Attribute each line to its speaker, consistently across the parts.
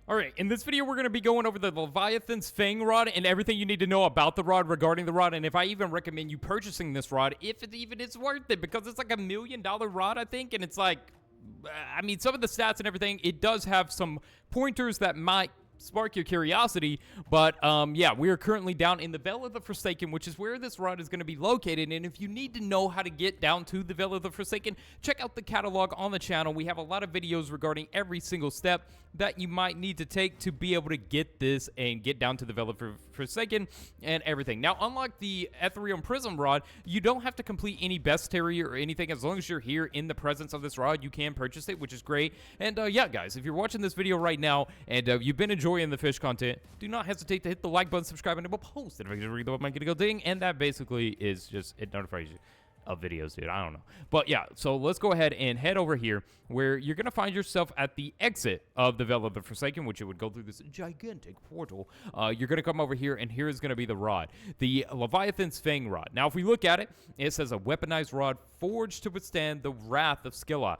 Speaker 1: Alright, in this video we're going to be going over the Leviathan's Fang rod and everything you need to know about the rod regarding the rod, and if I even recommend you purchasing this rod, if it even is worth it, because it's like $1 million rod, I think, and it's like, I mean, some of the stats and everything, it does have some pointers that might spark your curiosity, but yeah, we are currently down in the Vale of the Forsaken, which is where this rod is going to be located. And if you need to know how to get down to the Vale of the Forsaken, check out the catalog on the channel. We have a lot of videos regarding every single step that you might need to take to be able to get this and get down to the Vale of the Forsaken and everything. Now, unlike the Ethereum Prism rod, you don't have to complete any bestiary or anything. As long as you're here in the presence of this rod, you can purchase it, which is great. And yeah, guys, if you're watching this video right now and you've been enjoying the fish content, do not hesitate to hit the like button, subscribe, and we'll post it. Get a ding, and that basically is just, it notifies you of videos, dude. I don't know. But yeah, so let's go ahead and head over here where you're going to find yourself at the exit of the Vale of the Forsaken, which it would go through this gigantic portal. You're going to come over here, and here is going to be the rod, the Leviathan's Fang rod. Now, if we look at it, it says a weaponized rod forged to withstand the wrath of Scylla,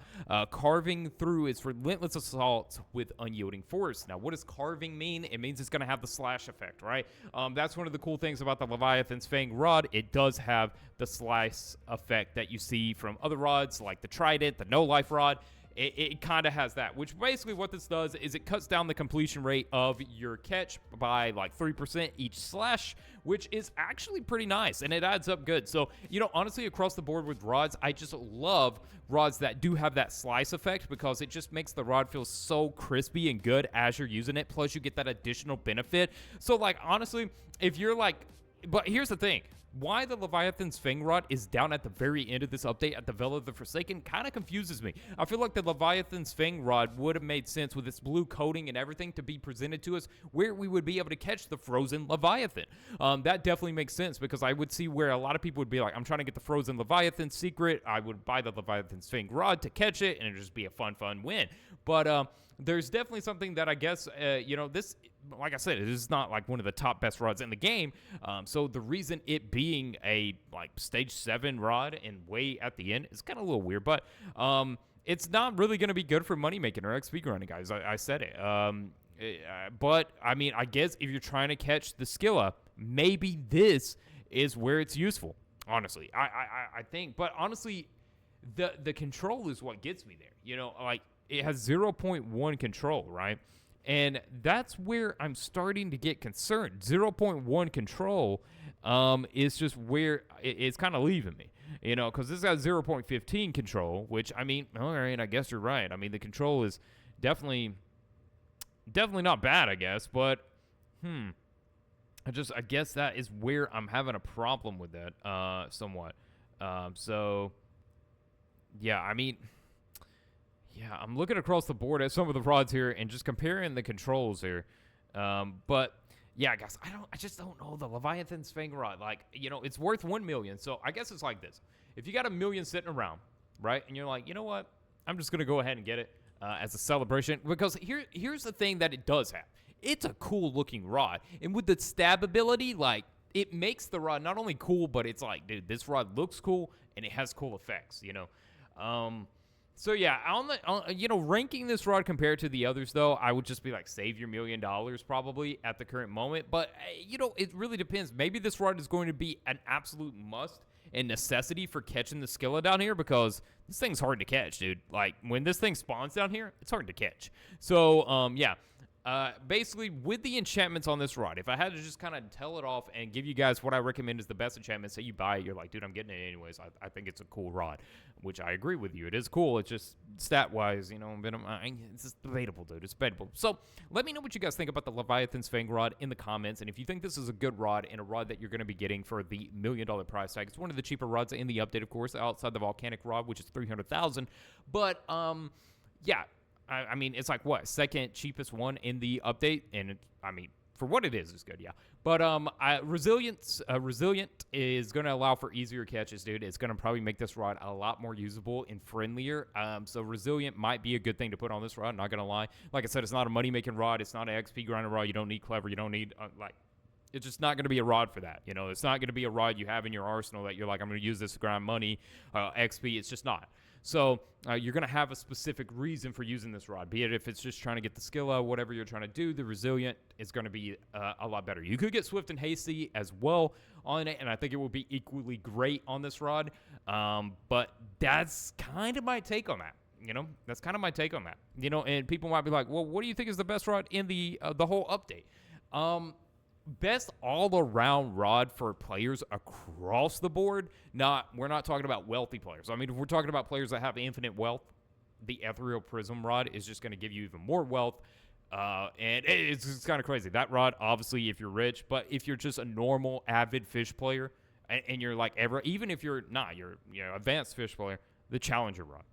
Speaker 1: carving through its relentless assaults with unyielding force. Now, what does carving mean? It means it's going to have the slash effect, right? That's one of the cool things about the Leviathan's Fang rod. It does have the slice effect that you see from other rods like the Trident, the no-life rod. It kind of has that, which basically what this does is it cuts down the completion rate of your catch by like 3% each slash, which is actually pretty nice, and it adds up good. So, you know, honestly, across the board with rods, I just love rods that do have that slice effect because it just makes the rod feel so crispy and good as you're using it, plus you get that additional benefit. So, like, honestly, if you're like, but here's the thing. Why the Leviathan's Fang rod is down at the very end of this update at the Vale of the Forsaken kind of confuses me. I feel like the Leviathan's Fang rod would have made sense with its blue coating and everything to be presented to us where we would be able to catch the frozen Leviathan. That definitely makes sense because I would see where a lot of people would be like, I'm trying to get the frozen Leviathan secret. I would buy the Leviathan's Fang rod to catch it, and it'd just be a fun win. But there's definitely something that I guess, you know, this, like I said, it is not like one of the top best rods in the game. So the reason it being a like stage 7 rod and way at the end is kind of a little weird, but it's not really going to be good for money making or XP grinding, guys. I said it. But I mean, I guess if you're trying to catch the Scylla, maybe this is where it's useful. Honestly, I think. But honestly, the control is what gets me there. You know, like it has 0.1 control, right? And that's where I'm starting to get concerned. 0.1 control is just where it's kind of leaving me, you know, because this has 0.15 control, which, I mean, all right, I guess you're right. I mean, the control is definitely not bad, I guess, but, I guess that is where I'm having a problem with that, somewhat. So, yeah, I mean, yeah, I'm looking across the board at some of the rods here and just comparing the controls here. But yeah, guys, I just don't know the Leviathan's Fang rod. Like, you know, it's worth 1 million. So I guess it's like this. If you got $1 million sitting around, right, and you're like, you know what, I'm just going to go ahead and get it as a celebration. Because here's the thing that it does have. It's a cool looking rod. And with the stab ability, like, it makes the rod not only cool, but it's like, dude, this rod looks cool and it has cool effects, you know. So yeah, you know, ranking this rod compared to the others, though, I would just be like, save your $1 million probably at the current moment. But, you know, it really depends. Maybe this rod is going to be an absolute must and necessity for catching the Scylla down here because this thing's hard to catch, dude. Like, when this thing spawns down here, it's hard to catch. So, yeah. Basically, with the enchantments on this rod, if I had to just kind of tell it off and give you guys what I recommend is the best enchantment, say you buy it, you're like, dude, I'm getting it anyways. I think it's a cool rod, which I agree with you. It is cool. It's just stat-wise, you know, it's just debatable, dude. It's debatable. So let me know what you guys think about the Leviathan's Fang rod in the comments, and if you think this is a good rod and a rod that you're going to be getting for the $1 million price tag. It's one of the cheaper rods in the update, of course, outside the volcanic rod, which is $300,000. But, yeah. I mean, it's like, what, second cheapest one in the update? And, I mean, for what it is, it's good, yeah. But Resilient is going to allow for easier catches, dude. It's going to probably make this rod a lot more usable and friendlier. So Resilient might be a good thing to put on this rod, not going to lie. Like I said, it's not a money-making rod. It's not an XP grinder rod. You don't need Clever. You don't need, like, it's just not going to be a rod for that. You know, it's not going to be a rod you have in your arsenal that you're like, I'm going to use this to grind money, XP. It's just not. So you're going to have a specific reason for using this rod, be it if it's just trying to get the skill out, whatever you're trying to do, the resilient is going to be a lot better. You could get swift and hasty as well on it, and I think it will be equally great on this rod. But that's kind of my take on that. That's kind of my take on that. And people might be like, well, what do you think is the best rod in the whole update? Best all-around rod for players across the board. We're not talking about wealthy players. I mean, if we're talking about players that have infinite wealth, the Ethereal Prism rod is just going to give you even more wealth. And it's kind of crazy. That rod, obviously, if you're rich, but if you're just a normal, avid fish player, and you're like even if you're not, you're advanced fish player, the Challenger rod.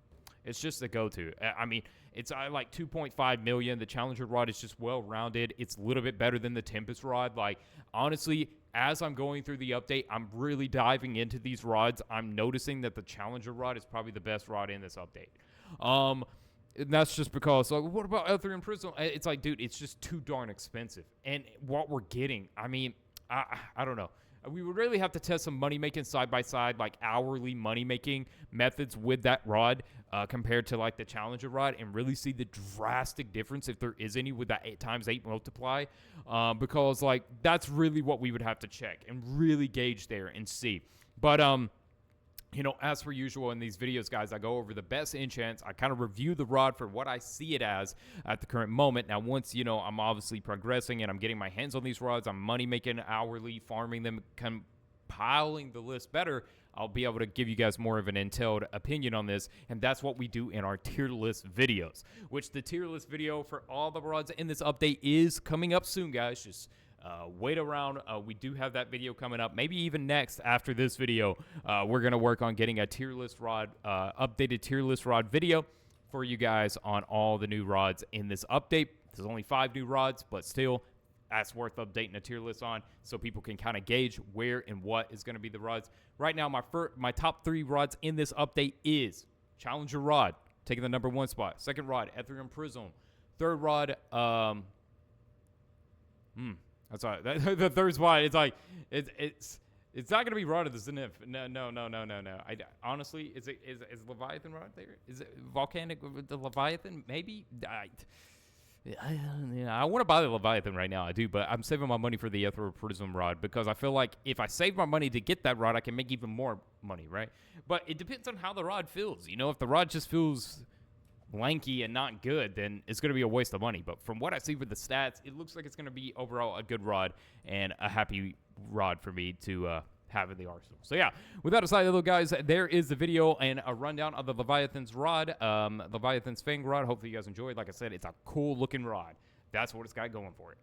Speaker 1: It's just the go-to. I mean, it's like 2.5 million. The Challenger rod is just well-rounded. It's a little bit better than the Tempest rod. Like, honestly, as I'm going through the update, I'm really diving into these rods. I'm noticing that the Challenger rod is probably the best rod in this update. And that's just because, like, what about Ethereum Prism? It's like, dude, it's just too darn expensive. And what we're getting, I mean, I don't know. We would really have to test some money-making side-by-side, like hourly money-making methods with that rod compared to, like, the Challenger rod and really see the drastic difference, if there is any, with that 8x8 multiply. Because, like, that's really what we would have to check and really gauge there and see. But, as per usual in these videos, guys, I go over the best enchants. I kind of review the rod for what I see it as at the current moment. Now, once, I'm obviously progressing and I'm getting my hands on these rods, I'm money-making hourly, farming them, compiling the list better, I'll be able to give you guys more of an entailed opinion on this, and that's what we do in our tier list videos, which the tier list video for all the rods in this update is coming up soon, guys. Just wait around. We do have that video coming up. Maybe even next after this video, we're going to work on getting a tier list rod, updated tier list rod video for you guys on all the new rods in this update. There's only 5 new rods, but still, that's worth updating a tier list on so people can kind of gauge where and what is going to be the rods. Right now, my top 3 rods in this update is Challenger rod, taking the number 1 spot. Second rod, Ethereum Prism. Third rod, that's right. The third spot, it's like it's not gonna be Rod of the Zenith. No. Honestly, is Leviathan right there? Is it volcanic with the Leviathan? Maybe. I want to buy the Leviathan right now. I do, but I'm saving my money for the Ethereal Prism rod because I feel like if I save my money to get that rod, I can make even more money, right? But it depends on how the rod feels. If the rod just feels lanky and not good, then it's going to be a waste of money. But from what I see with the stats, it looks like it's going to be overall a good rod and a happy rod for me to have in the arsenal. So yeah, with that aside, though, guys, there is the video and a rundown of the Leviathan's rod, Leviathan's Fang rod. Hopefully you guys enjoyed. Like I said, it's a cool looking rod. That's what it's got going for it.